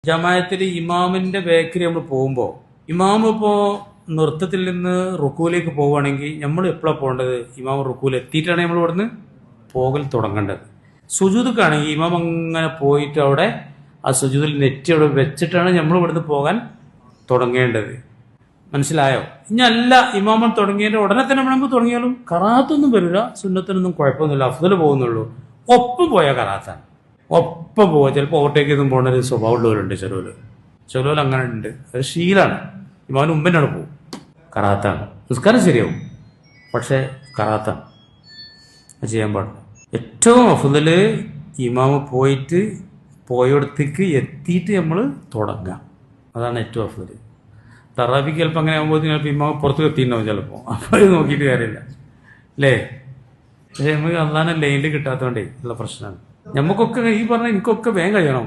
ജമാഅത്തിൽ ഇമാമിന്റെ ബേക്കിൽ നമ്മൾ പോകുമ്പോൾ ഇമാം ഇപ്പോൾ നൃത്തത്തിൽ നിന്ന് റുക്കൂലേക്ക് പോവുകയാണെങ്കിൽ നമ്മൾ എപ്പോഴാണ് പോകേണ്ടത്? ഇമാം റുക്കൂൽ എത്തിയിട്ടാണ് നമ്മൾ ഇവിടുന്ന് പോകൽ തുടങ്ങേണ്ടത്. സുജൂദുക്കാണെങ്കിൽ ഇമാം അങ്ങനെ പോയിട്ട് അവിടെ ആ സുജൂദിൽ നെറ്റ് അവിടെ വെച്ചിട്ടാണ് നമ്മൾ ഇവിടുന്ന് പോകാൻ തുടങ്ങേണ്ടത്. മനസ്സിലായോ? ഇനി അല്ല ഇമാമൻ തുടങ്ങിയതിന്റെ ഉടനെ തന്നെ നമ്മൾ തുടങ്ങിയാലും കറാത്തൊന്നും വരില്ല, സുന്നത്തിനൊന്നും കുഴപ്പമൊന്നുമില്ല, അഫ്ദൽ പോകുന്നുള്ളൂ. ഒപ്പം പോയാൽ കറാത്താണ്, ഒപ്പം പോവുക. ചിലപ്പോൾ ഓവർടേക്ക് ചെയ്തും പോകുന്ന ഒരു സ്വഭാവം ഉള്ളവരുണ്ട്. ചിലവർ അങ്ങനെ ഉണ്ട്, അത് ശീലാണ്. ഇമാമിന് മുമ്പെന്നാണ് പോകും, കറാത്താണ്. നിസ്കാരം ശരിയാവും, പക്ഷെ കറാത്താണ്, അത് ചെയ്യാൻ പാടില്ല. ഏറ്റവും അഫ്ദല് ഇമാമ് പോയിടത്തേക്ക് എത്തിയിട്ട് നമ്മൾ തുടങ്ങാം, അതാണ് ഏറ്റവും അഫ്ദല്. തറാബിക്ക് ചിലപ്പോൾ അങ്ങനെ ആകുമ്പോൾ ചിലപ്പോൾ ഇമാമ് പുറത്ത് എത്തിയിട്ടുണ്ടാവും ചിലപ്പോൾ, അപ്പോൾ അത് നോക്കിയിട്ട് കാര്യമില്ല അല്ലേ? പക്ഷെ നമുക്ക് അള്ളാനെ ലൈനിൽ കിട്ടാത്തതുകൊണ്ടേ ഉള്ള പ്രശ്നമാണ്. നമുക്കൊക്കെ ഈ പറഞ്ഞ എനിക്കൊക്കെ വേഗം കഴിയണം.